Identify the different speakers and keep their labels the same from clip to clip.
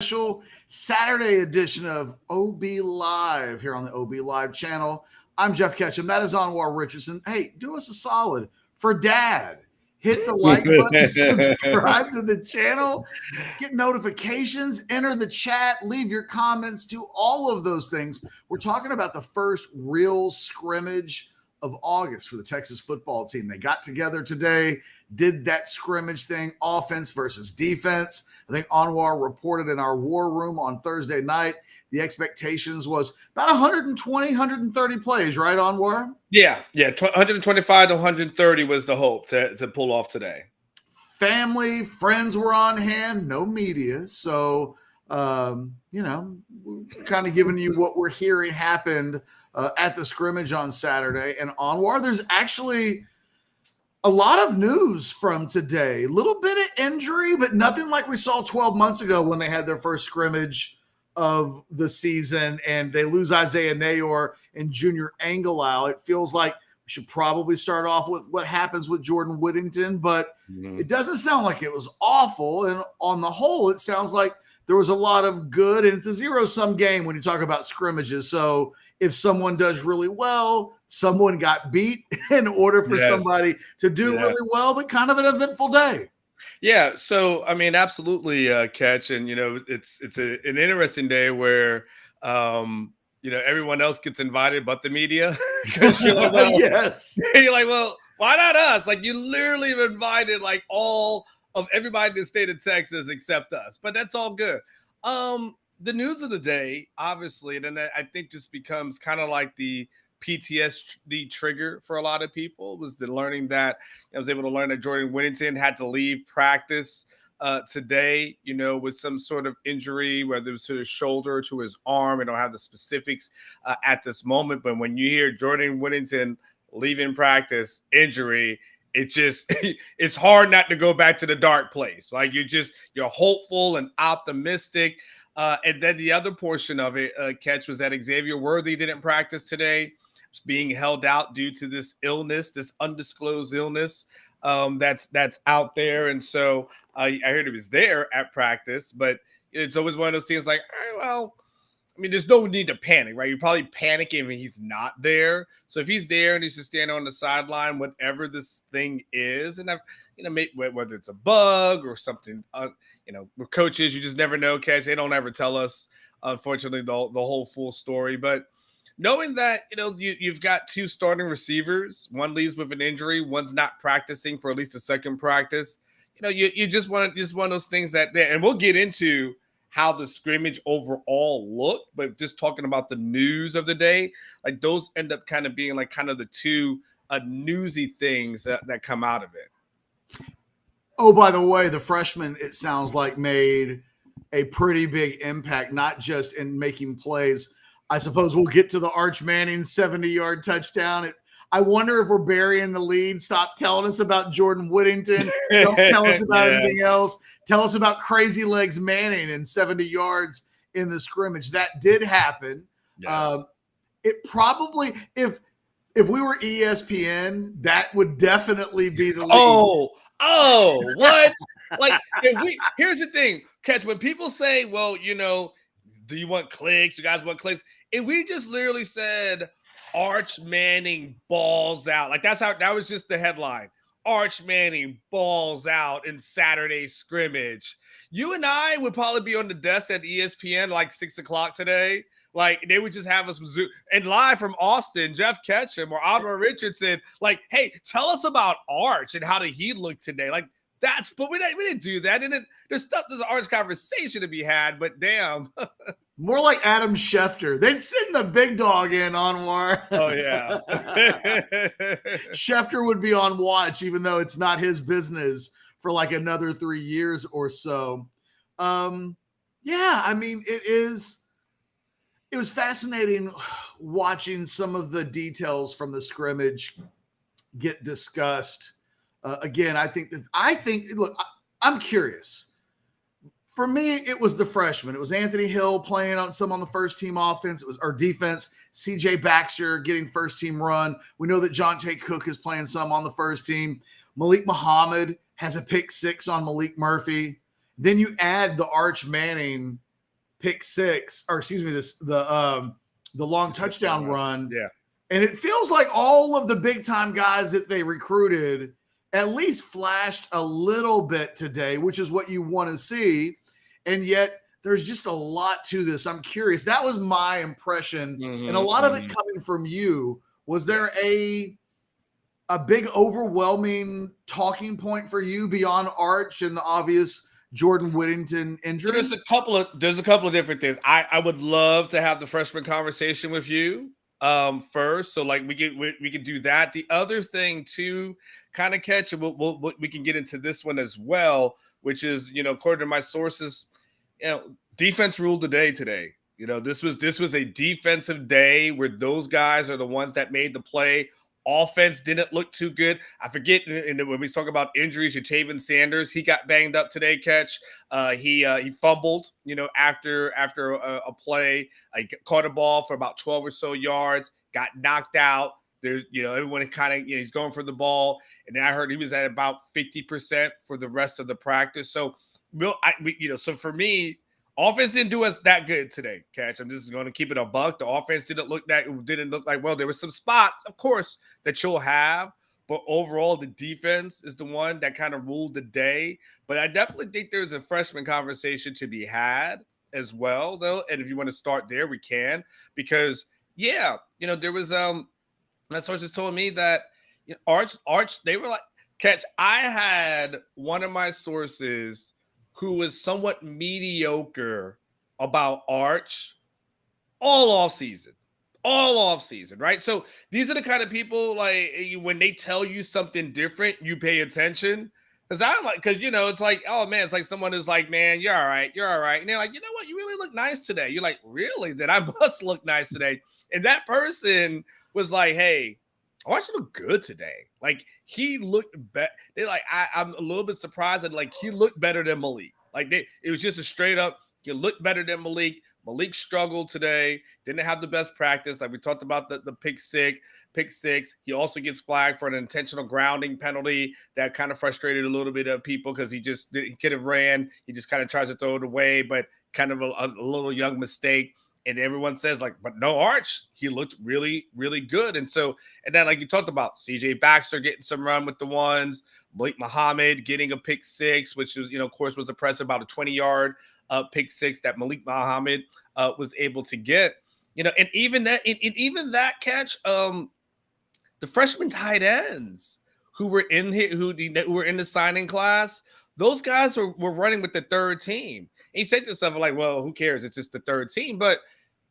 Speaker 1: special Saturday edition of OB Live here on the OB Live channel. I'm Jeff Ketchum. That is Anwar Richardson. Hey, do us a solid for Dad. Hit the like button, subscribe to the channel, get notifications, enter the chat, leave your comments, do all of those things. We're talking about the first real scrimmage of August for the Texas football team. They got together today, did that scrimmage thing, offense versus defense. I think Anwar reported in our war room on Thursday night. The expectations was about 120, 130 plays, right, Anwar?
Speaker 2: Yeah. 125 to 130 was the hope to pull off today.
Speaker 1: Family, friends were on hand, no media. So, kind of giving you what we're hearing happened at the scrimmage on Saturday. And Anwar, there's actually a lot of news from today. A little bit of injury, but nothing like we saw 12 months ago when they had their first scrimmage of the season and they lose Isaiah Nayor and Junior Angelau. It feels like we should probably start off with what happens with Jordan Whittington, but it doesn't sound like it was awful. And on the whole, it sounds like there was a lot of good, and it's a zero-sum game when you talk about scrimmages. So if someone does really well, someone got beat in order for somebody to do really well, but kind of an eventful day.
Speaker 2: Yeah, so I mean, absolutely, Ketch, and it's an interesting day where everyone else gets invited but the media because you're like, well, you're like, well, why not us? Like, you literally have invited like all of everybody in the state of Texas except us, but that's all good. The news of the day, obviously, and then I think just becomes kind of like the PTSD trigger for a lot of people was the learning that I was able to learn that Jordan Whittington had to leave practice today, with some sort of injury, whether it was to his shoulder or to his arm. I don't have the specifics at this moment, but when you hear Jordan Whittington leaving practice, injury, it's hard not to go back to the dark place. Like you're hopeful and optimistic. And then the other portion of it, Ketch, was that Xavier Worthy didn't practice today. Was being held out due to this illness, this undisclosed illness that's out there. And so I heard he was there at practice, but it's always one of those things like, well, I mean, there's no need to panic, right? You're probably panicking when he's not there. So if he's there and he's just standing on the sideline, whatever this thing is, and whether it's a bug or something, with coaches, you just never know, Catch. They don't ever tell us, unfortunately, the whole full story. But knowing that, you've got two starting receivers, one leaves with an injury, one's not practicing for at least a second practice. You just want one of those things that there, and we'll get into how the scrimmage overall looked, but just talking about the news of the day, like those end up kind of being like kind of the two newsy things that come out of it.
Speaker 1: Oh, by the way, the freshman, it sounds like, made a pretty big impact, not just in making plays. I suppose we'll get to the Arch Manning 70-yard touchdown. I wonder if we're burying the lead. Stop telling us about Jordan Whittington. Don't tell us about anything else. Tell us about Crazy Legs Manning and 70 yards in the scrimmage. That did happen.
Speaker 2: Yes.
Speaker 1: It probably, if we were ESPN, that would definitely be the lead.
Speaker 2: Oh, what? Like, here's the thing, Catch. When people say, well, do you want clicks? You guys want clicks? If we just literally said Arch Manning balls out, like that was just the headline. Arch Manning balls out in Saturday scrimmage. You and I would probably be on the desk at ESPN like 6:00 today. Like they would just have us Zoom and live from Austin, Jeff Ketchum or Albert Richardson. Like, hey, tell us about Arch and how did he look today? Like but we didn't do that. And there's an Arch conversation to be had, but damn.
Speaker 1: More like Adam Schefter. They'd send the big dog in, Anwar.
Speaker 2: Oh, yeah.
Speaker 1: Schefter would be on watch, even though it's not his business, for like another 3 years or so. I mean, it was fascinating watching some of the details from the scrimmage get discussed. Again, I think, look, I'm curious. For me, it was the freshman. It was Anthony Hill playing on the first team offense. It was our defense. CJ Baxter getting first team run. We know that Jonte Cook is playing some on the first team. Malik Muhammad has a pick 6 on Malik Murphy. Then you add the Arch Manning pick six, or excuse me, the long touchdown run.
Speaker 2: Yeah.
Speaker 1: And it feels like all of the big time guys that they recruited at least flashed a little bit today, which is what you want to see. And yet there's just a lot to this. I'm curious. That was my impression. And a lot of it coming from you. Was there a big overwhelming talking point for you beyond Arch and the obvious Jordan Whittington injury?
Speaker 2: There's a couple of different things. I would love to have the freshman conversation with you first, so like we can do that. The other thing too, kind of Catch, and we can get into this one as well, which is, according to my sources, defense ruled the day today. This was a defensive day where those guys are the ones that made the play. Offense didn't look too good. I forget, and when we talk about injuries, Jatavian Sanders, he got banged up today, Catch. He fumbled, after a play. He caught a ball for about 12 or so yards, got knocked out. There's, everyone kind of, he's going for the ball. And then I heard he was at about 50% for the rest of the practice. So, so for me, offense didn't do us that good today, Catch. I'm just going to keep it a buck. The offense didn't look like, well, there were some spots, of course, that you'll have. But overall, the defense is the one that kind of ruled the day. But I definitely think there's a freshman conversation to be had as well, though. And if you want to start there, we can. Because, there was my sources told me that Arch, they were like, Catch, I had one of my sources who was somewhat mediocre about Arch all off season, right? So these are the kind of people, like, when they tell you something different, you pay attention. Because it's like, oh man, it's like someone who's like, man, you're all right. And they're like, you know what? You really look nice today. You're like, really? Then I must look nice today. And that person was like, hey, Arch looked good today. Like, he looked better. They're like, I'm a little bit surprised that, like, he looked better than Malik. Like, it was just a straight up, he looked better than Malik. Malik struggled today. Didn't have the best practice. Like we talked about the pick six. He also gets flagged for an intentional grounding penalty that kind of frustrated a little bit of people because he could have ran. He just kind of tries to throw it away, but kind of a little young mistake. And everyone says, like, but no Arch, he looked really, really good. And then, like you talked about, CJ Baxter getting some run with the ones, Malik Muhammad getting a pick six, which was, of course, was impressive, about a 20-yard pick six that Malik Muhammad was able to get. And even that Catch, the freshman tight ends who were in here, who were in the signing class, those guys were running with the third team. And you say to yourself, like, well, who cares? It's just the third team. But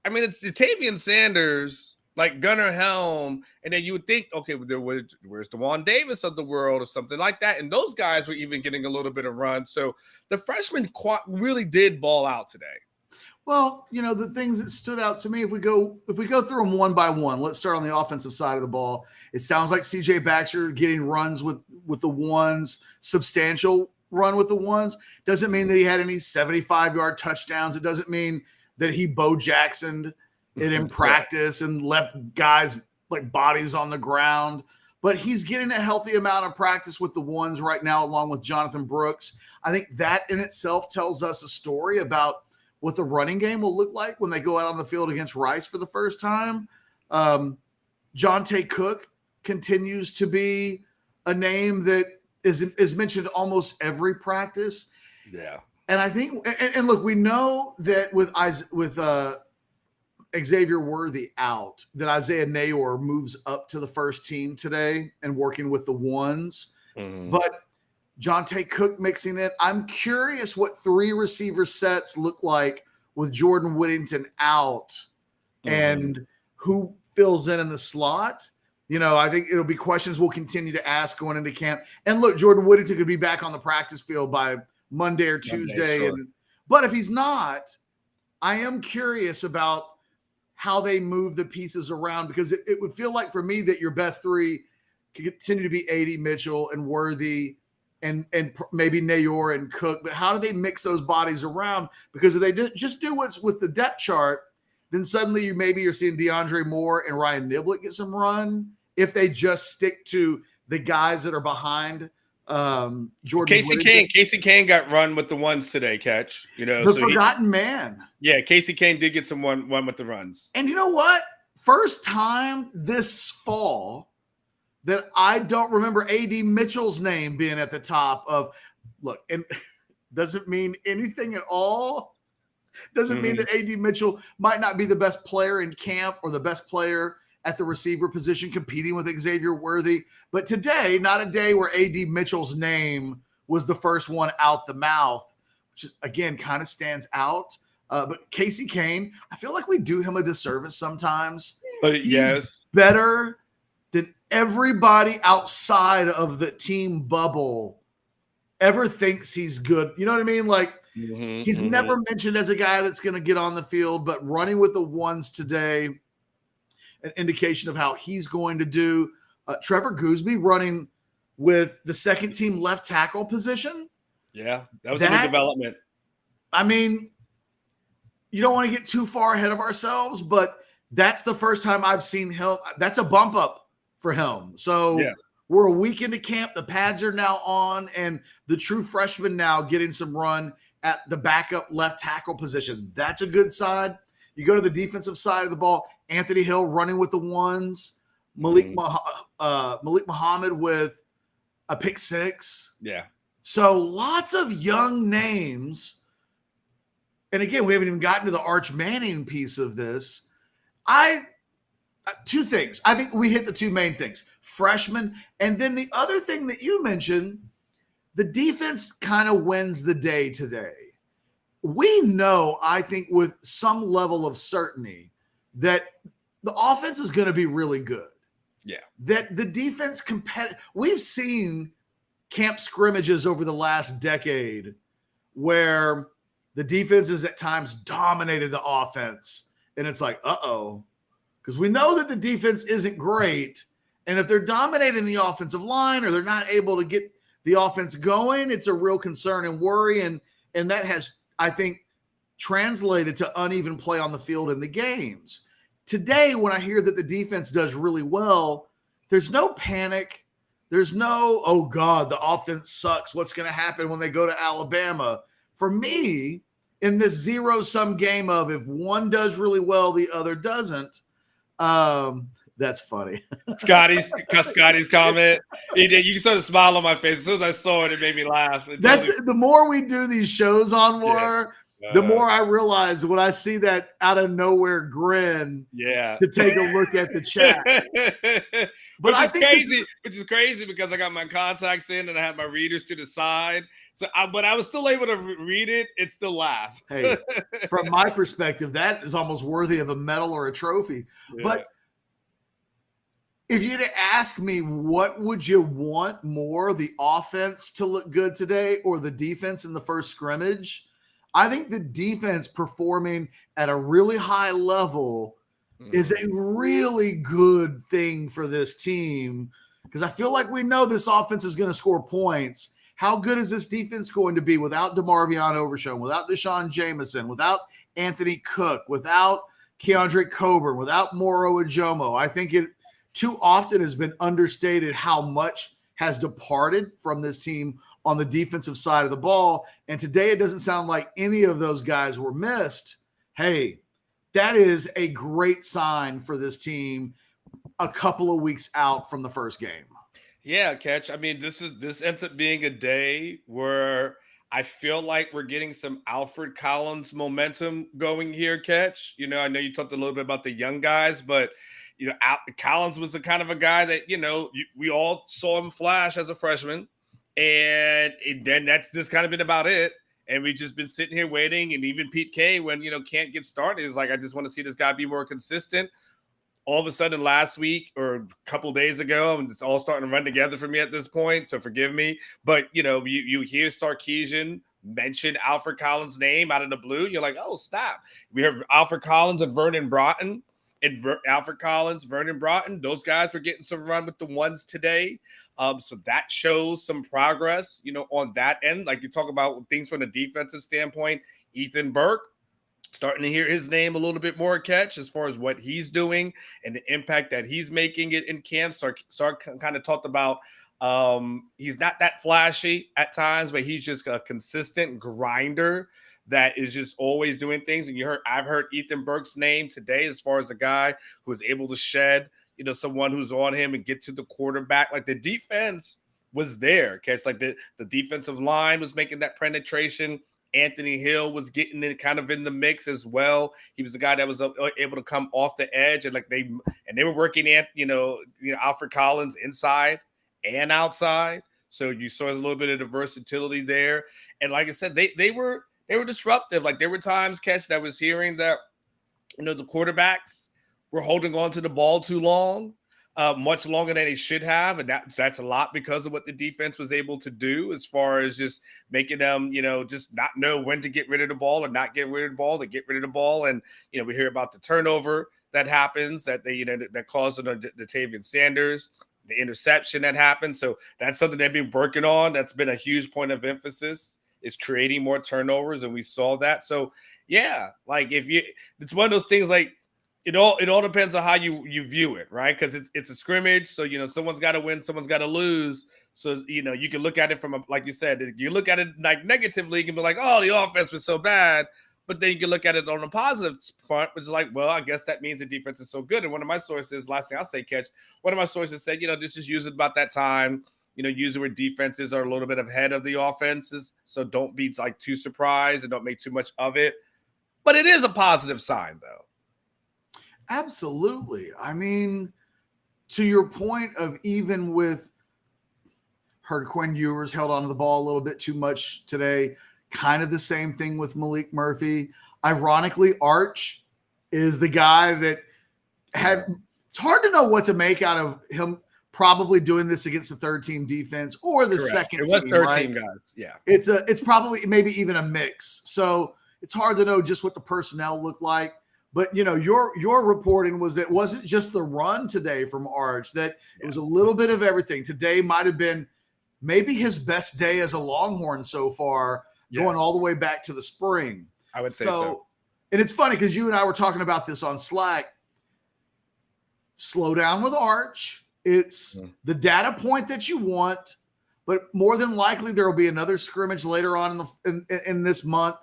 Speaker 2: I mean, it's Jatavian Sanders, like Gunnar Helm, and then you would think, okay, where's DeJuan Davis of the world or something like that? And those guys were even getting a little bit of run. So the freshmen really did ball out today.
Speaker 1: Well, the things that stood out to me, if we go through them one by one, let's start on the offensive side of the ball. It sounds like CJ Baxter getting runs with the ones, substantial run with the ones. Doesn't mean that he had any 75-yard touchdowns. It doesn't mean that he Bo Jacksoned it in practice and left guys like bodies on the ground. But he's getting a healthy amount of practice with the ones right now, along with Jonathan Brooks. I think that in itself tells us a story about what the running game will look like when they go out on the field against Rice for the first time. Jonte Cook continues to be a name that is mentioned almost every practice.
Speaker 2: Yeah.
Speaker 1: And I think, and look, we know that with Xavier Worthy out, that Isaiah Nayor moves up to the first team today and working with the ones. Mm-hmm. But Jonte Cook mixing in. I'm curious what three receiver sets look like with Jordan Whittington out and who fills in the slot. I think it'll be questions we'll continue to ask going into camp. And look, Jordan Whittington could be back on the practice field by Monday or Tuesday.
Speaker 2: Sure.
Speaker 1: But if he's not, I am curious about how they move the pieces around, because it would feel like for me that your best three could continue to be A.D. Mitchell and Worthy and maybe Nayor and Cook. But how do they mix those bodies around? Because if they just do what's with the depth chart, then suddenly you're seeing DeAndre Moore and Ryan Niblett get some run if they just stick to the guys that are behind Jordan
Speaker 2: Casey Kane got run with the ones today, Catch.
Speaker 1: The forgotten man.
Speaker 2: Yeah, Casey Kane did get some one with the runs.
Speaker 1: And you know what? First time this fall that I don't remember A.D. Mitchell's name being at the top of, look, and doesn't mean anything at all. Doesn't mean that A.D. Mitchell might not be the best player in camp or the best player at the receiver position competing with Xavier Worthy. But today, not a day where A.D. Mitchell's name was the first one out the mouth, which is, again, kind of stands out. But Casey Kane, I feel like we do him a disservice sometimes.
Speaker 2: He's
Speaker 1: better than everybody outside of the team bubble ever thinks he's good. You know what I mean? Like, he's never mentioned as a guy that's going to get on the field, but running with the ones today, an indication of how he's going to do. Trevor Gooseby running with the second team left tackle position.
Speaker 2: Yeah, that was a new development.
Speaker 1: I mean, you don't want to get too far ahead of ourselves, but that's the first time I've seen him. That's a bump up for him. So we're a week into camp. The pads are now on, and the true freshman now getting some run at the backup left tackle position. That's a good side. You go to the defensive side of the ball, Anthony Hill running with the ones, Malik Muhammad with a pick six.
Speaker 2: Yeah.
Speaker 1: So lots of young names. And again, we haven't even gotten to the Arch Manning piece of this. Two things. I think we hit the two main things. Freshmen. And then the other thing that you mentioned, the defense kind of wins the day today. We know, I think, with some level of certainty that the offense is going to be really good.
Speaker 2: Yeah.
Speaker 1: That the defense we've seen camp scrimmages over the last decade where the defense has at times dominated the offense. And it's like, because we know that the defense isn't great. And if they're dominating the offensive line or they're not able to get the offense going, it's a real concern and worry. And that has, I think, translated to uneven play on the field in the games. Today, when I hear that the defense does really well, there's no panic. There's no, oh God, the offense sucks. What's going to happen when they go to Alabama? For me, in this zero-sum game of if one does really well, the other doesn't, that's funny.
Speaker 2: Scotty's comment. You saw the smile on my face. As soon as I saw it, it made me laugh.
Speaker 1: The more we do these shows on War, the more I realize when I see that out of nowhere grin to take a look at the chat.
Speaker 2: But which is crazy because I got my contacts in and I had my readers to the side. So, but I was still able to read it and still laugh.
Speaker 1: Hey, from my perspective, that is almost worthy of a medal or a trophy. Yeah. But if you'd ask me, what would you want more, the offense to look good today or the defense in the first scrimmage? I think the defense performing at a really high level is a really good thing for this team because I feel like we know this offense is going to score points. How good is this defense going to be without DeMarvion Overshown, without Deshaun Jameson, without Anthony Cook, without Keandre Coburn, without Moro Ajomo? I think it too often has been understated how much has departed from this team on the defensive side of the ball. And today it doesn't sound like any of those guys were missed. Hey, that is a great sign for this team a couple of weeks out from the first game.
Speaker 2: Yeah, Ketch. I mean, this ends up being a day where I feel like we're getting some Alfred Collins momentum going here, Ketch. I know you talked a little bit about the young guys, but Collins was the kind of a guy that, we all saw him flash as a freshman. And then that's just kind of been about it. And we've just been sitting here waiting. And even Pete K, when, can't get started, is like, I just want to see this guy be more consistent. All of a sudden last week or a couple days ago, and it's all starting to run together for me at this point. So forgive me. But, you hear Sarkisian mention Alfred Collins' name out of the blue. You're like, oh, stop. We have Alfred Collins and Vernon Broughton. And Alfred Collins, Vernon Broughton, those guys were getting some run with the ones today. So that shows some progress, on that end. Like you talk about things from the defensive standpoint, Ethan Burke, starting to hear his name a little bit more, Catch, as far as what he's doing and the impact that he's making it in camp. Sark kind of talked about He's not that flashy at times, but he's just a consistent grinder that is just always doing things. And I've heard Ethan Burke's name today as far as a guy who is able to shed, someone who's on him and get to the quarterback. Like the defense was there. Catch like the defensive line was making that penetration. Anthony Hill was getting in kind of in the mix as well. He was the guy that was able to come off the edge, and they were working at Alfred Collins inside and outside. So you saw a little bit of the versatility there. And like I said, they were disruptive. Like there were times, Catch, that I was hearing that the quarterbacks were holding on to the ball too long. Much longer than they should have, and that's a lot because of what the defense was able to do as far as just making them, just not know when to get rid of the ball or not get rid of the ball, to get rid of the ball. And we hear about the turnover that happens that that caused Datavian Sanders, the interception that happened. So that's something they've been working on. That's been a huge point of emphasis, is creating more turnovers, and we saw that. So yeah, like it's one of those things like. It all depends on how you view it, right? Because it's a scrimmage, so someone's got to win, someone's got to lose. So you can look at it from like you said, you look at it like negatively, you can be like, oh, the offense was so bad, but then you can look at it on a positive front, which is like, well, I guess that means the defense is so good. And one of my sources, last thing I'll say, Catch, one of my sources said, this is usually about that time, usually where defenses are a little bit ahead of the offenses, so don't be like too surprised and don't make too much of it. But it is a positive sign, though.
Speaker 1: Absolutely. I mean, to your point of even with Quinn Ewers held onto the ball a little bit too much today, kind of the same thing with Malik Murphy. Ironically, Arch is the guy that it's hard to know what to make out of him probably doing this against the third team defense or the second team. It was
Speaker 2: third team guys. Yeah.
Speaker 1: It's probably maybe even a mix. So it's hard to know just what the personnel look like. But, your reporting was that it wasn't just the run today from Arch, that it was a little bit of everything. Today might have been maybe his best day as a Longhorn so far, going all the way back to the spring.
Speaker 2: I would say so.
Speaker 1: And it's funny because you and I were talking about this on Slack. Slow down with Arch. It's the data point that you want, but more than likely there will be another scrimmage later on in this month.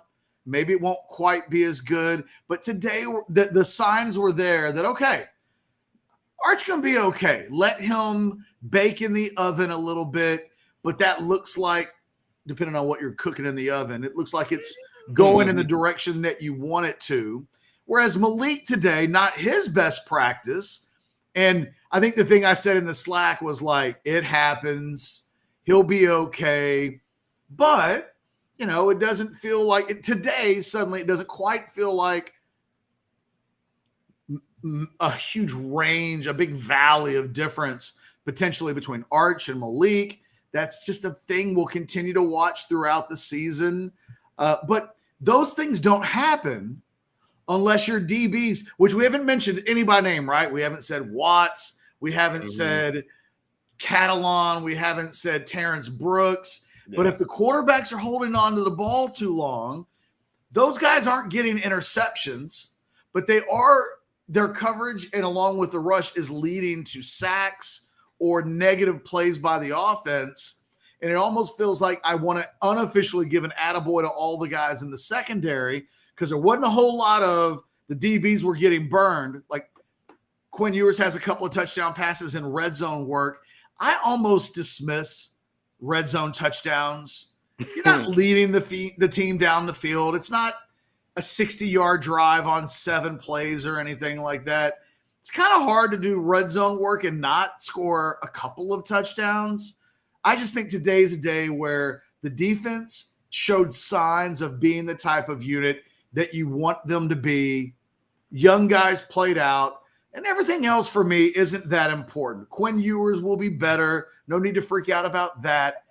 Speaker 1: Maybe it won't quite be as good, but today the signs were there that, okay, Arch going to be okay. Let him bake in the oven a little bit, but that looks like, depending on what you're cooking in the oven, it looks like it's going in the direction that you want it to. Whereas Malik today, not his best practice. And I think the thing I said in the Slack was like, it happens. He'll be okay. But it doesn't feel like it today. Suddenly, it doesn't quite feel like a huge range, a big valley of difference potentially between Arch and Malik. That's just a thing we'll continue to watch throughout the season. But those things don't happen unless your DBs, which we haven't mentioned any by name, right? We haven't said Watts. We haven't said Catalan. We haven't said Terrence Brooks. But if the quarterbacks are holding on to the ball too long, those guys aren't getting interceptions, but their coverage and along with the rush is leading to sacks or negative plays by the offense. And it almost feels like I want to unofficially give an attaboy to all the guys in the secondary because there wasn't a whole lot of the DBs were getting burned. Like Quinn Ewers has a couple of touchdown passes in red zone work. I almost dismiss red zone touchdowns. You're not leading the team down the field. It's not a 60-yard drive on 7 plays or anything like that. It's kind of hard to do red zone work and not score a couple of touchdowns. I just think today's a day where the defense showed signs of being the type of unit that you want them to be. Young guys played out. And everything else for me isn't that important. Quinn Ewers will be better. No need to freak out about that.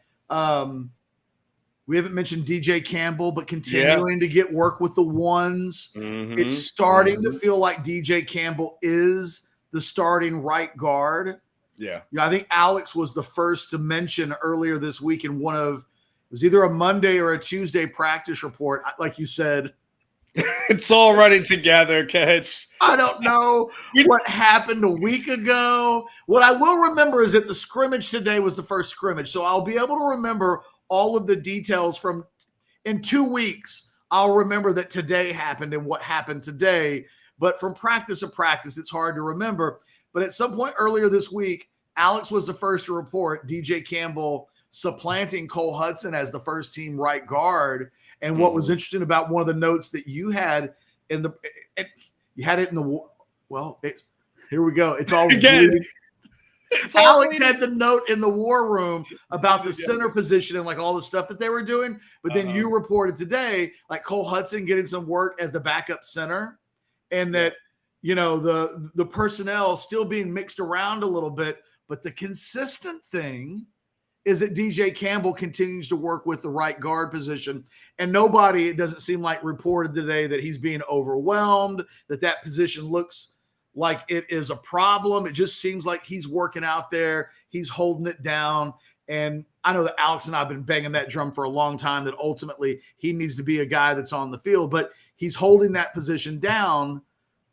Speaker 1: We haven't mentioned DJ Campbell, but continuing to get work with the ones. It's starting to feel like DJ Campbell is the starting right guard.
Speaker 2: Yeah.
Speaker 1: I think Alex was the first to mention earlier this week in it was either a Monday or a Tuesday practice report. Like you said,
Speaker 2: It's all running together, Ketch.
Speaker 1: I don't know what happened a week ago. What I will remember is that the scrimmage today was the first scrimmage. So I'll be able to remember all of the details from in 2 weeks. I'll remember that today happened and what happened today. But from practice to practice, it's hard to remember. But at some point earlier this week, Alex was the first to report DJ Campbell supplanting Cole Hudson as the first team right guard. And what was interesting about one of the notes that you had in the you had it in the well, here we go. It's all Alex had the note in the war room about the center position and like all the stuff that they were doing. But then you reported today, like Cole Hudson getting some work as the backup center, and that the personnel still being mixed around a little bit. But the consistent thing is that DJ Campbell continues to work with the right guard position. And nobody, it doesn't seem like, reported today that he's being overwhelmed, that position looks like it is a problem. It just seems like he's working out there. He's holding it down. And I know that Alex and I have been banging that drum for a long time that ultimately he needs to be a guy that's on the field. But he's holding that position down.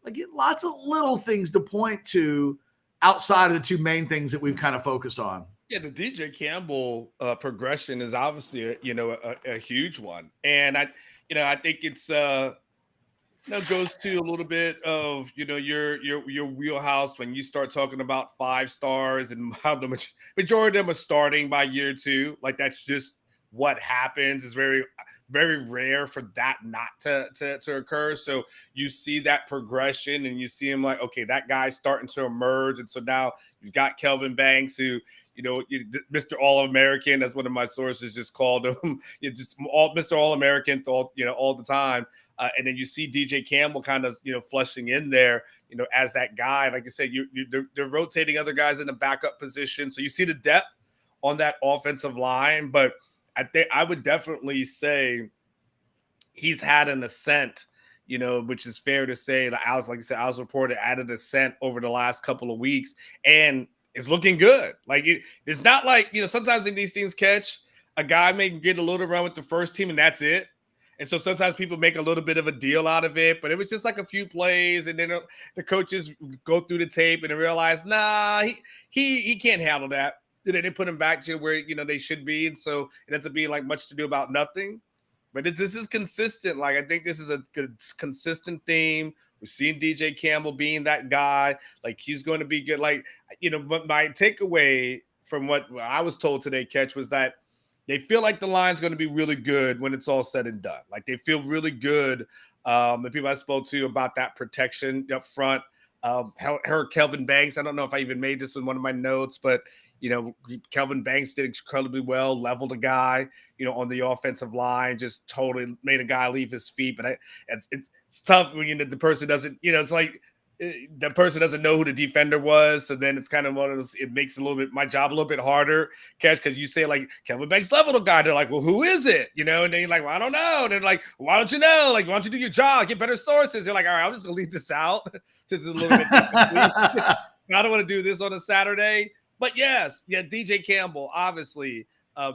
Speaker 1: Like, lots of little things to point to outside of the two main things that we've kind of focused on.
Speaker 2: Yeah, the DJ Campbell progression is obviously a huge one, and I think it's goes to a little bit of your wheelhouse when you start talking about 5 stars and how the majority of them are starting by year 2. Like, that's just what happens. It's very, very rare for that not to occur. So you see that progression and you see him like, okay, that guy's starting to emerge. And so now you've got Kelvin Banks, who, Mr. All-American, as one of my sources just called him, Mr. All-American all the time. And then you see DJ Campbell kind of, flushing in there, as that guy. Like I said, they're rotating other guys in the backup position. So you see the depth on that offensive line. But I think I would definitely say he's had an ascent, which is fair to say. Like you said, I was reported at an ascent over the last couple of weeks, and it's looking good. Like, it's not like, sometimes in these things, Ketch, a guy may get a little run with the first team and that's it. And so sometimes people make a little bit of a deal out of it, but it was just like a few plays, and then the coaches go through the tape and realize, nah, he can't handle that. They put him back to where they should be, and so it ends up being like much to do about nothing. But this is consistent. Like, I think this is a good consistent theme. We've seen DJ Campbell being that guy. Like, he's going to be good. Like, but my takeaway from what I was told today, Ketch, was that they feel like the line's going to be really good when it's all said and done. Like, they feel really good. The people I spoke to about that protection up front. Kelvin Banks, I don't know if I even made this in one of my notes, but Kelvin Banks did incredibly well, leveled a guy, on the offensive line, just totally made a guy leave his feet. But it's tough when the person doesn't, it's like the person doesn't know who the defender was. So then it's kind of one of those, it makes my job a little bit harder, Catch, because you say like Kelvin Banks leveled a guy. They're like, well, who is it? And then you're like, well, I don't know. And they're like, well, why don't you know? Like, why don't you do your job? Get better sources. You're like, all right, I'm just going to leave this out since it's a little bit I don't want to do this on a Saturday. But yes, DJ Campbell, obviously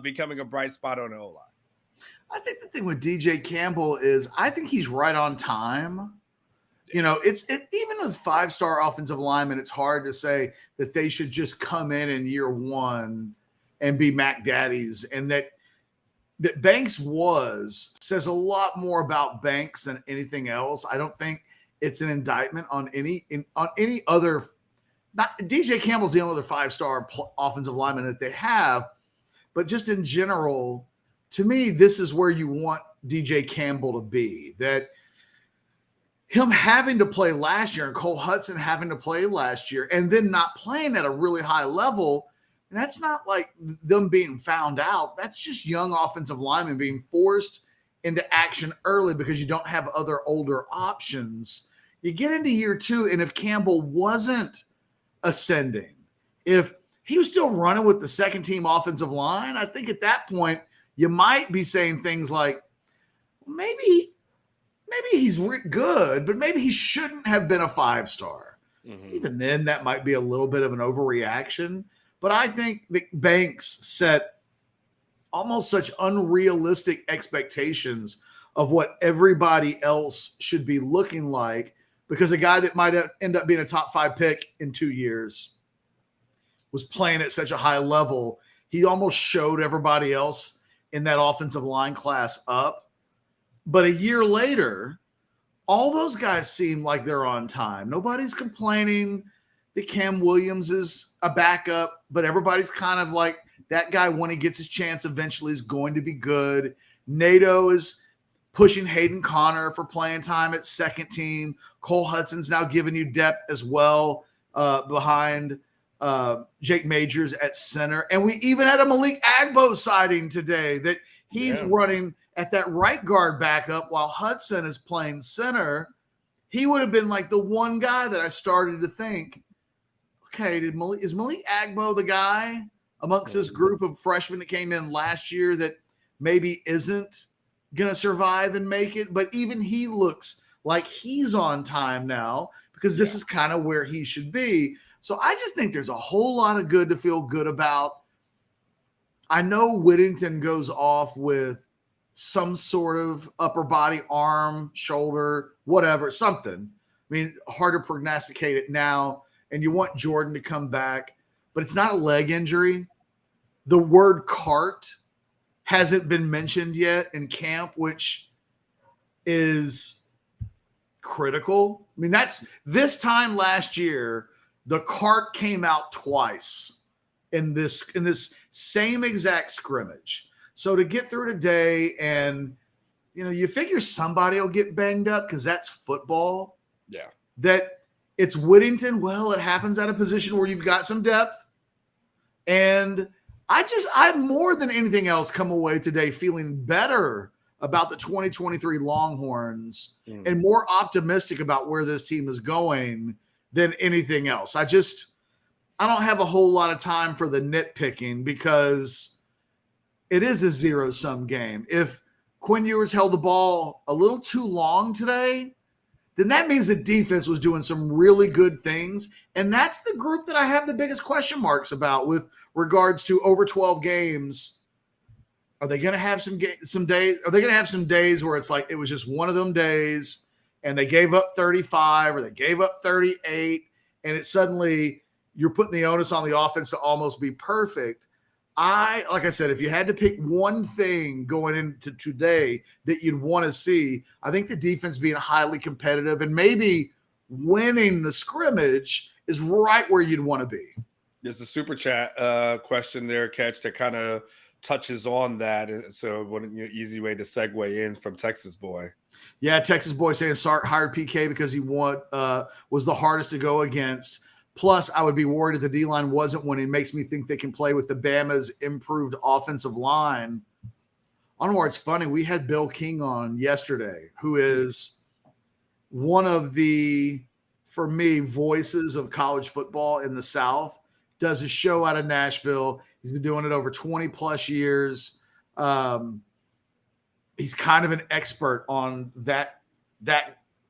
Speaker 2: becoming a bright spot on the O-line.
Speaker 1: I think the thing with DJ Campbell is I think he's right on time. It's even with 5-star offensive linemen, it's hard to say that they should just come in year 1 and be Mac Daddies. And that Banks says a lot more about Banks than anything else. I don't think it's an indictment on any other. Not DJ Campbell's the only other 5-star offensive lineman that they have, but just in general, to me, this is where you want DJ Campbell to be. That him having to play last year and Cole Hudson having to play last year and then not playing at a really high level, and that's not like them being found out. That's just young offensive linemen being forced into action early because you don't have other older options. You get into year 2, and if Campbell wasn't ascending, if he was still running with the second team offensive line, I think at that point you might be saying things like, maybe he's good, but maybe he shouldn't have been a 5-star. Mm-hmm. Even then, that might be a little bit of an overreaction. But I think that Banks set almost such unrealistic expectations of what everybody else should be looking like, because a guy that might end up being a top 5 pick in 2 years was playing at such a high level. He almost showed everybody else in that offensive line class up. But a year later, all those guys seem like they're on time. Nobody's complaining that Cam Williams is a backup, but everybody's kind of like, that guy, when he gets his chance, eventually is going to be good. NATO is pushing Hayden Connor for playing time at second team. Cole Hudson's now giving you depth as well behind Jake Majors at center. And we even had a Malik Agbo sighting today that he's running at that right guard backup while Hudson is playing center. He would have been like the one guy that I started to think, okay, is Malik Agbo the guy amongst this group of freshmen that came in last year that maybe isn't going to survive and make it? But even he looks like he's on time now, because this is kind of where he should be. So I just think there's a whole lot of good to feel good about. I know Whittington goes off with some sort of upper body, arm, shoulder, whatever, something. I mean, hard to prognosticate it now, and you want Jordan to come back, but it's not a leg injury. The word cart hasn't been mentioned yet in camp, which is critical. I mean, that's this time last year, the cart came out twice in this same exact scrimmage. So to get through today, and you figure somebody will get banged up because that's football.
Speaker 2: Yeah.
Speaker 1: That it's Whittington. Well, it happens at a position where you've got some depth. And I more than anything else come away today feeling better about the 2023 Longhorns and more optimistic about where this team is going than anything else. I don't have a whole lot of time for the nitpicking, because it is a zero-sum game. If Quinn Ewers held the ball a little too long today, then that means the defense was doing some really good things. And that's the group that I have the biggest question marks about with regards to over 12 games. Are they going to have some days? Are they going to have some days where it's like it was just one of them days and they gave up 35 or they gave up 38, and it's suddenly you're putting the onus on the offense to almost be perfect? Like I said, if you had to pick one thing going into today that you'd want to see, I think the defense being highly competitive and maybe winning the scrimmage is right where you'd want to be.
Speaker 2: There's a super chat question there, Ketch, that kind of touches on that. So one easy way to segue in from Texas Boy.
Speaker 1: Yeah, Texas Boy saying Sark hired PK because he was the hardest to go against. Plus, I would be worried if the D-line wasn't winning. It makes me think they can play with the Bama's improved offensive line. Anwar, it's funny. We had Bill King on yesterday, who is one of the, for me, voices of college football in the South. Does a show out of Nashville. He's been doing it over 20-plus years. He's kind of an expert on that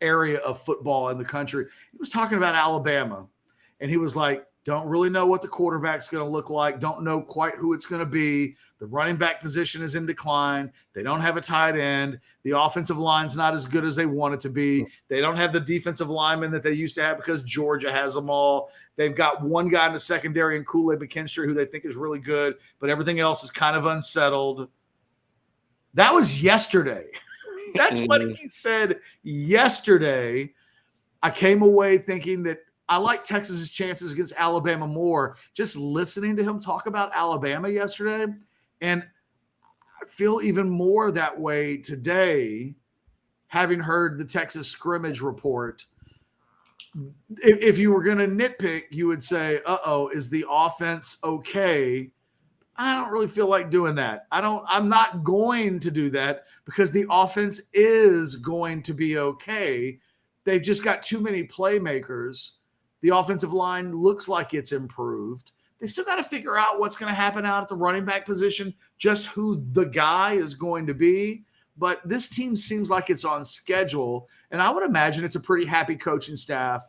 Speaker 1: area of football in the country. He was talking about Alabama. And he was like, don't really know what the quarterback's going to look like. Don't know quite who it's going to be. The running back position is in decline. They don't have a tight end. The offensive line's not as good as they want it to be. They don't have the defensive linemen that they used to have because Georgia has them all. They've got one guy in the secondary in Kool-Aid McKinstry who they think is really good, but everything else is kind of unsettled. That was yesterday. That's what he said yesterday. I came away thinking that I like Texas's chances against Alabama more just listening to him talk about Alabama yesterday. And I feel even more that way today, having heard the Texas scrimmage report. If you were going to nitpick, you would say, is the offense okay? I don't really feel like doing that. I'm not going to do that because the offense is going to be okay. They've just got too many playmakers. The offensive line looks like it's improved. They still got to figure out what's going to happen out at the running back position, just who the guy is going to be. But this team seems like it's on schedule, and I would imagine it's a pretty happy coaching staff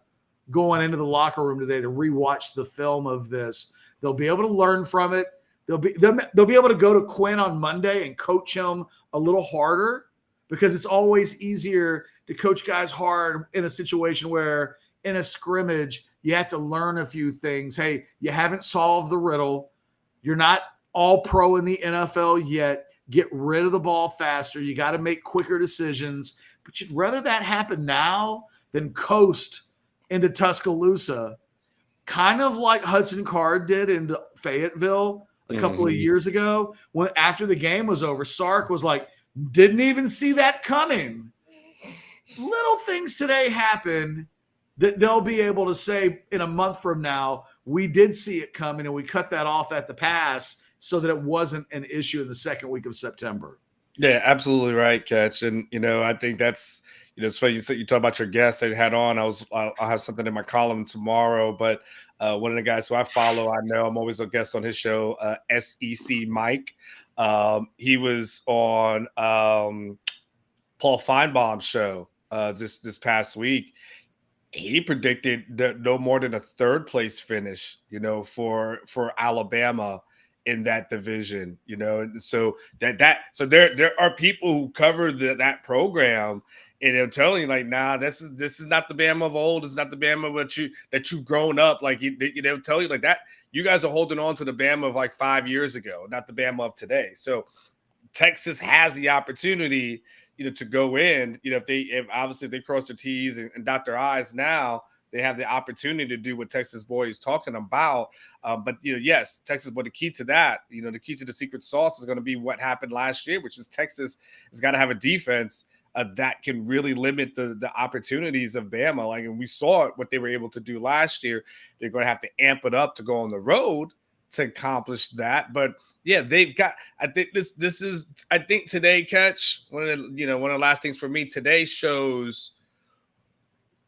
Speaker 1: going into the locker room today to rewatch the film of this. They'll be able to learn from it. They'll be able to go to Quinn on Monday and coach him a little harder because it's always easier to coach guys hard in a situation where in a scrimmage, you have to learn a few things. Hey, you haven't solved the riddle. You're not all pro in the NFL yet. Get rid of the ball faster. You got to make quicker decisions. But you'd rather that happen now than coast into Tuscaloosa, kind of like Hudson Card did in Fayetteville a couple of years ago. When after the game was over, Sark was like, didn't even see that coming. Little things today happen that they'll be able to say in a month from now, we did see it coming and we cut that off at the pass so that it wasn't an issue in the second week of September.
Speaker 2: Yeah, absolutely right, Ketch. And, I think that's, it's funny you talk about your guests that you had on. I'll have something in my column tomorrow, but one of the guys who I follow, I know I'm always a guest on his show, SEC Mike. He was on Paul Feinbaum's show this past week. He predicted that no more than a third place finish, for Alabama in that division, and so so there are people who cover that program, and they're telling you like, nah, this is not the Bama of old. It's not the Bama that you've grown up. Like they'll tell you like that. You guys are holding on to the Bama of like 5 years ago, not the Bama of today. So Texas has the opportunity, to go in, if they cross their T's and dot their I's now, they have the opportunity to do what Texas boy is talking about. But, yes, Texas, but the key to that, the key to the secret sauce is going to be what happened last year, which is Texas has got to have a defense that can really limit the opportunities of Bama. Like, and we saw what they were able to do last year. They're going to have to amp it up to go on the road to accomplish that. But yeah, they've got, I think this is, I think today, Ketch, one of the last things for me today shows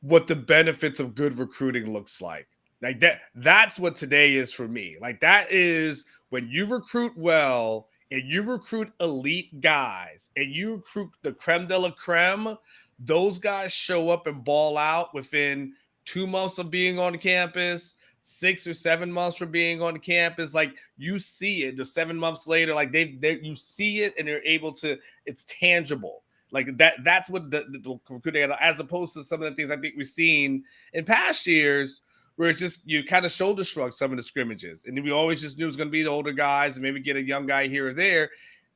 Speaker 2: what the benefits of good recruiting looks like. Like that's what today is for me. Like that is when you recruit well and you recruit elite guys and you recruit the creme de la creme, those guys show up and ball out within 2 months of being on campus, 6 or 7 months from being on campus. Like you see it, the 7 months later, like you see it and they're able to, it's tangible. Like that's what the recruiting, as opposed to some of the things I think we've seen in past years where it's just you kind of shoulder shrug some of the scrimmages. And we always just knew it was going to be the older guys and maybe get a young guy here or there.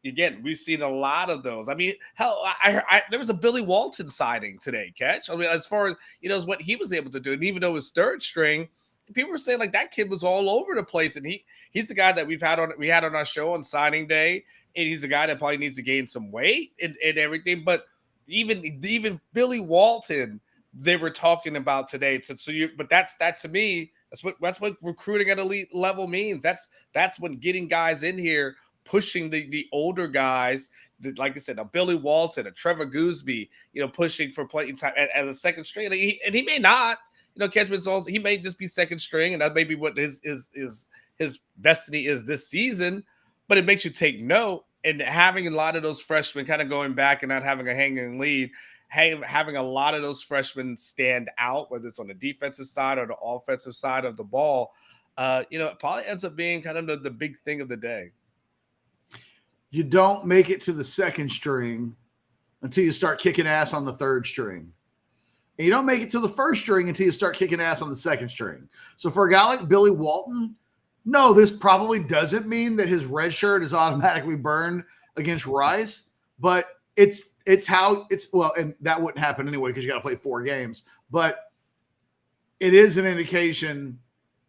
Speaker 2: Again, we've seen a lot of those. I mean, hell, there was a Billy Walton sighting today, Ketch. I mean, as far as, as what he was able to do. And even though it was third string, people were saying like that kid was all over the place. And he's the guy that we had on our show on signing day. And he's a guy that probably needs to gain some weight and everything. But even Billy Walton, they were talking about today. But that to me, that's what recruiting at elite level means. That's when getting guys in here, pushing the older guys, like I said, a Billy Walton, a Trevor Gooseby, pushing for playing time as a second string. And he may not, Ketchman's also, he may just be second string, and that may be what his destiny is this season. But it makes you take note, and having a lot of those freshmen kind of going back and not having a hanging lead, having a lot of those freshmen stand out, whether it's on the defensive side or the offensive side of the ball, it probably ends up being kind of the big thing of the day.
Speaker 1: You don't make it to the second string until you start kicking ass on the third string. And you don't make it to the first string until you start kicking ass on the second string. So for a guy like Billy Walton, no, this probably doesn't mean that his red shirt is automatically burned against Rice, but it's how it's, well, and that wouldn't happen anyway because you got to play 4 games. But it is an indication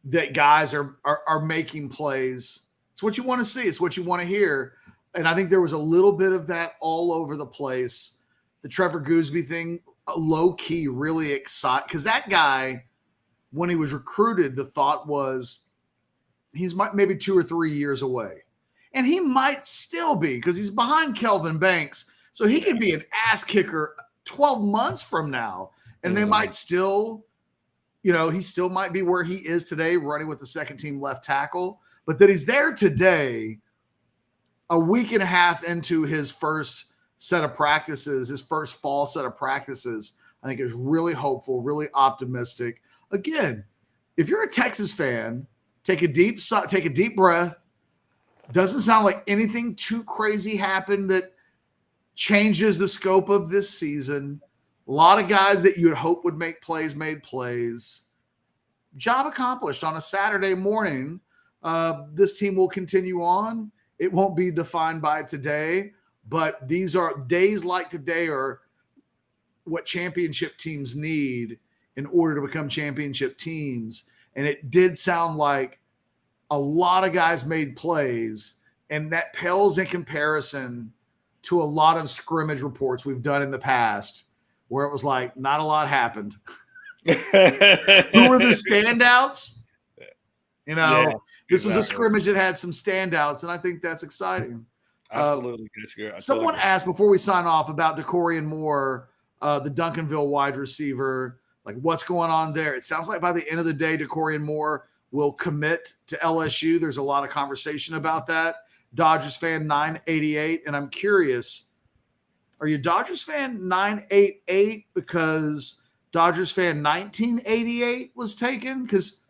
Speaker 1: that guys are making plays. It's what you want to see. It's what you want to hear. And I think there was a little bit of that all over the place. The Trevor Gooseby thing, low key, really exciting, because that guy, when he was recruited, the thought was he's maybe 2 or 3 years away. And he might still be, because he's behind Kelvin Banks. So he could be an ass kicker 12 months from now. And they might still, he still might be where he is today, running with the second team left tackle. But that he's there today, a week and a half into his first set of practices, his first fall set of practices, I think is really hopeful, really optimistic. Again, if you're a Texas fan, take a deep breath. Doesn't sound like anything too crazy happened that changes the scope of this season. A lot of guys that you would hope would make plays made plays. Job accomplished on a Saturday morning. This team will continue on. It won't be defined by today, but these are days like today are what championship teams need in order to become championship teams. And it did sound like a lot of guys made plays, and that pales in comparison to a lot of scrimmage reports we've done in the past where it was like not a lot happened. Who were the standouts? You know, this was a scrimmage that had some standouts, and I think that's exciting.
Speaker 2: Absolutely.
Speaker 1: Someone asked before we sign off about Decorian Moore, the Duncanville wide receiver, like what's going on there. It sounds like by the end of the day, Decorian Moore will commit to LSU. There's a lot of conversation about that. Dodgers fan 988, and I'm curious, are you Dodgers fan 988 because Dodgers fan 1988 was taken? Because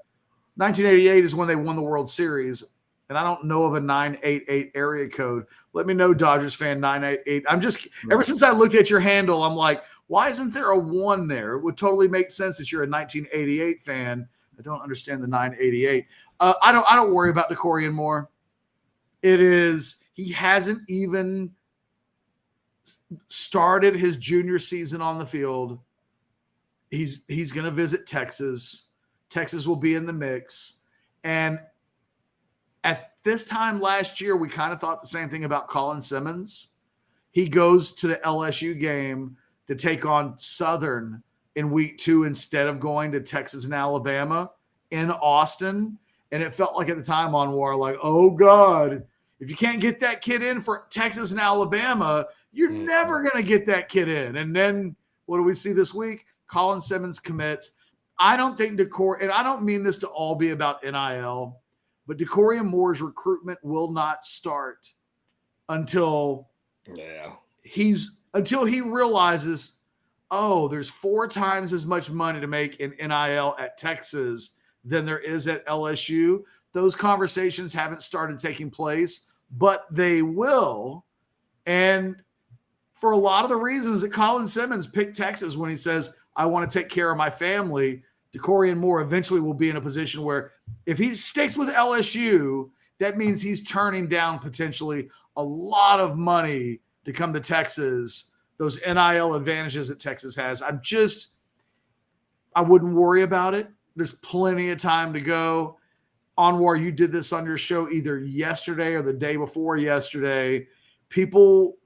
Speaker 1: 1988 is when they won the World Series, and I don't know of a 988 area code. Let me know, Dodgers fan 988. I'm just, ever since I looked at your handle, I'm like, why isn't there a 1 there? It would totally make sense that you're a 1988 fan. I don't understand the 988. I don't worry about Decorian Moore. It is, he hasn't even started his junior season on the field. He's going to visit Texas. Texas will be in the mix. And at this time last year, we kind of thought the same thing about Colin Simmons. He goes to the LSU game to take on Southern in week 2 instead of going to Texas and Alabama in Austin. And it felt like at the time, Anwar, like, oh, God, if you can't get that kid in for Texas and Alabama, you're never going to get that kid in. And then what do we see this week? Colin Simmons commits. I don't think and I don't mean this to all be about NIL, but Decorian Moore's recruitment will not start until he realizes, oh, there's 4 times as much money to make in NIL at Texas than there is at LSU. Those conversations haven't started taking place, but they will. And for a lot of the reasons that Colin Simmons picked Texas when he says, I want to take care of my family, Decorian Moore eventually will be in a position where if he sticks with LSU, that means he's turning down potentially a lot of money to come to Texas, those NIL advantages that Texas has. I wouldn't worry about it. There's plenty of time to go. Anwar, you did this on your show either yesterday or the day before yesterday. People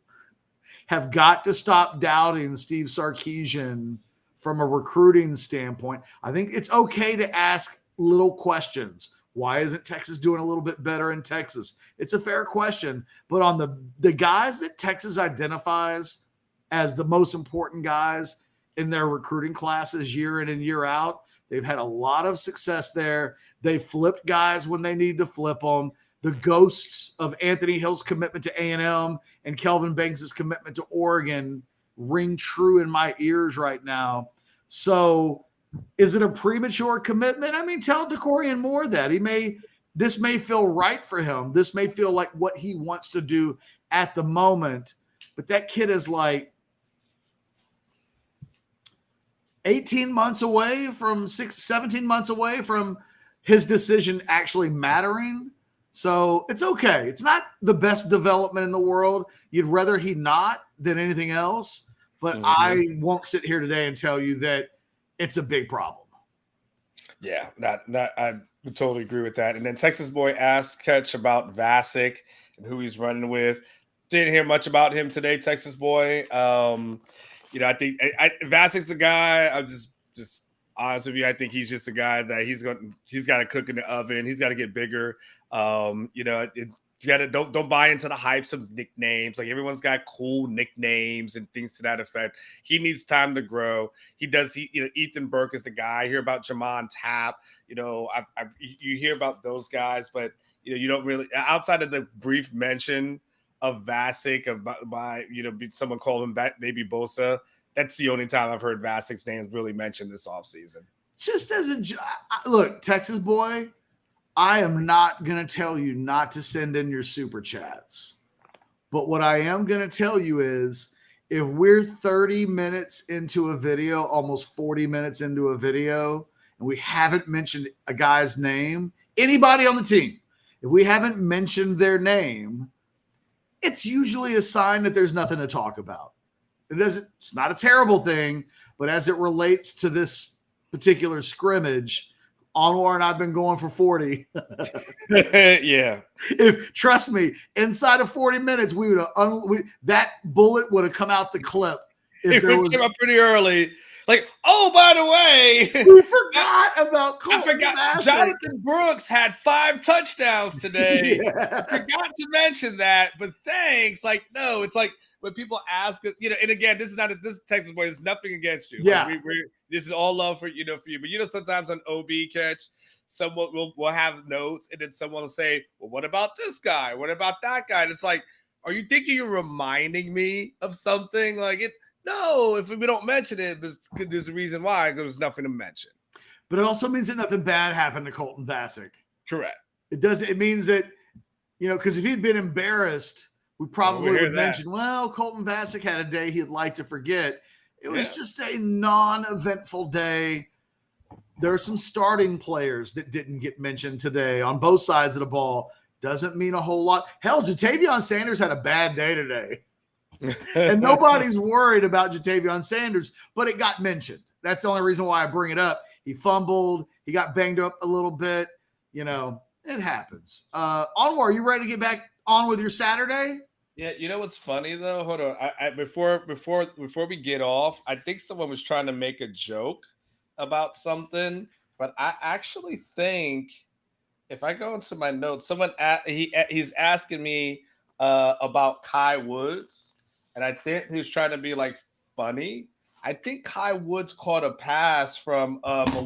Speaker 1: have got to stop doubting Steve Sarkisian from a recruiting standpoint. I think it's okay to ask little questions. Why isn't Texas doing a little bit better in Texas? It's a fair question. But on the guys that Texas identifies as the most important guys in their recruiting classes year in and year out, they've had a lot of success there. They flipped guys when they need to flip them. The ghosts of Anthony Hill's commitment to A&M and Kelvin Banks' commitment to Oregon ring true in my ears right now. So is it a premature commitment? I mean, tell Decorian Moore that. This may feel right for him. This may feel like what he wants to do at the moment. But that kid is like 17 months away from his decision actually mattering. So it's okay. It's not the best development in the world. You'd rather he not than anything else. But I won't sit here today and tell you that it's a big problem.
Speaker 2: Yeah, I would totally agree with that. And then Texas Boy asked Ketch about Vasic and who he's running with. Didn't hear much about him today, Texas Boy. I think Vasic's a guy. I'm just honest with you. I think he's just a guy that he's got to cook in the oven. He's got to get bigger. You gotta don't buy into the hypes of nicknames. Like everyone's got cool nicknames and things to that effect. He needs time to grow. Ethan Burke is the guy. I hear about Jamon Tapp. You hear about those guys, but you don't really, outside of the brief mention of Vasic by someone called him Baby Bosa. That's the only time I've heard Vasic's name really mentioned this offseason.
Speaker 1: Just as look, Texas Boy, I am not going to tell you not to send in your super chats. But what I am going to tell you is if we're 30 minutes into a video, almost 40 minutes into a video, and we haven't mentioned a guy's name, anybody on the team, if we haven't mentioned their name, it's usually a sign that there's nothing to talk about. It's not a terrible thing, but as it relates to this particular scrimmage, Anwar and I've been going for 40.
Speaker 2: Yeah.
Speaker 1: Trust me, inside of 40 minutes, we would have that bullet would have come out the clip.
Speaker 2: If there was, came up pretty early. Like, oh, by the way,
Speaker 1: we forgot about Colton Bassett.
Speaker 2: Jonathan Brooks had 5 touchdowns today. Yes. Forgot to mention that, but thanks. Like, no, it's like when people ask us, and again, this is Texas boy. There's nothing against you.
Speaker 1: Yeah,
Speaker 2: like this is all love for for you. But sometimes on OB Catch, someone will have notes, and then someone will say, "Well, what about this guy? What about that guy?" And it's like, are you thinking you're reminding me of something? Like it. No, if we don't mention it, there's a reason why. There's nothing to mention.
Speaker 1: But it also means that nothing bad happened to Colton Bassett.
Speaker 2: Correct.
Speaker 1: It means that, because if he'd been embarrassed, we probably would mention, well, Colton Bassett had a day he'd like to forget. It was just a non-eventful day. There are some starting players that didn't get mentioned today on both sides of the ball. Doesn't mean a whole lot. Hell, Jatavion Sanders had a bad day today. And nobody's worried about Jatavion Sanders, but it got mentioned. That's the only reason why I bring it up. He fumbled. He got banged up a little bit. It happens. Anwar, are you ready to get back on with your Saturday?
Speaker 2: Yeah, what's funny though? Hold on. Before we get off, I think someone was trying to make a joke about something, but I actually think if I go into my notes, he's asking me about Kai Woods. And I think he was trying to be like funny. I think Kai Woods caught a pass from Arch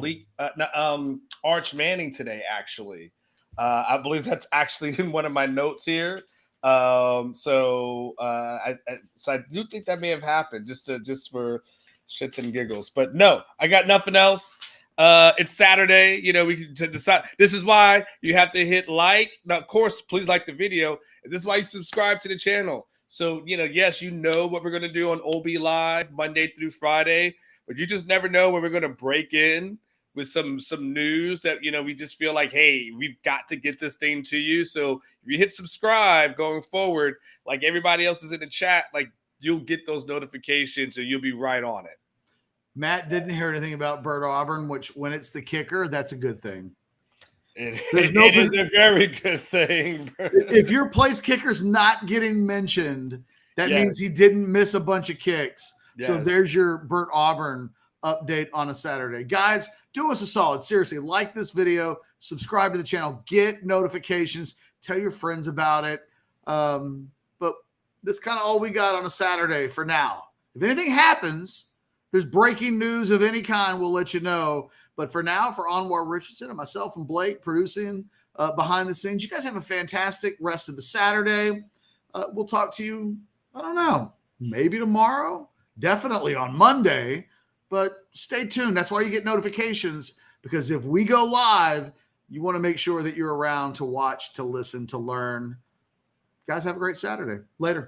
Speaker 2: Manning today. Actually, I believe that's actually in one of my notes here. So I do think that may have happened just for shits and giggles. But no, I got nothing else. It's Saturday. We can decide. This is why you have to hit like. Now, of course, please like the video. This is why you subscribe to the channel. So, yes, what we're going to do on OB Live Monday through Friday, but you just never know when we're going to break in with some news that, we just feel like, hey, we've got to get this thing to you. So if you hit subscribe going forward, like everybody else is in the chat, like you'll get those notifications and you'll be right on it.
Speaker 1: Matt didn't hear anything about Bert Auburn, which when it's the kicker, that's a good thing.
Speaker 2: It is a very good thing.
Speaker 1: If your place kicker's not getting mentioned, that means he didn't miss a bunch of kicks. Yes. So there's your Bert Auburn update on a Saturday. Guys, do us a solid. Seriously, like this video, subscribe to the channel, get notifications, tell your friends about it. But that's kind of all we got on a Saturday for now. If anything happens, there's breaking news of any kind, we'll let you know. But for now, for Anwar Richardson and myself and Blake producing behind the scenes, you guys have a fantastic rest of the Saturday. We'll talk to you, I don't know, maybe tomorrow, definitely on Monday. But stay tuned. That's why you get notifications, because if we go live, you want to make sure that you're around to watch, to listen, to learn. Guys, have a great Saturday. Later.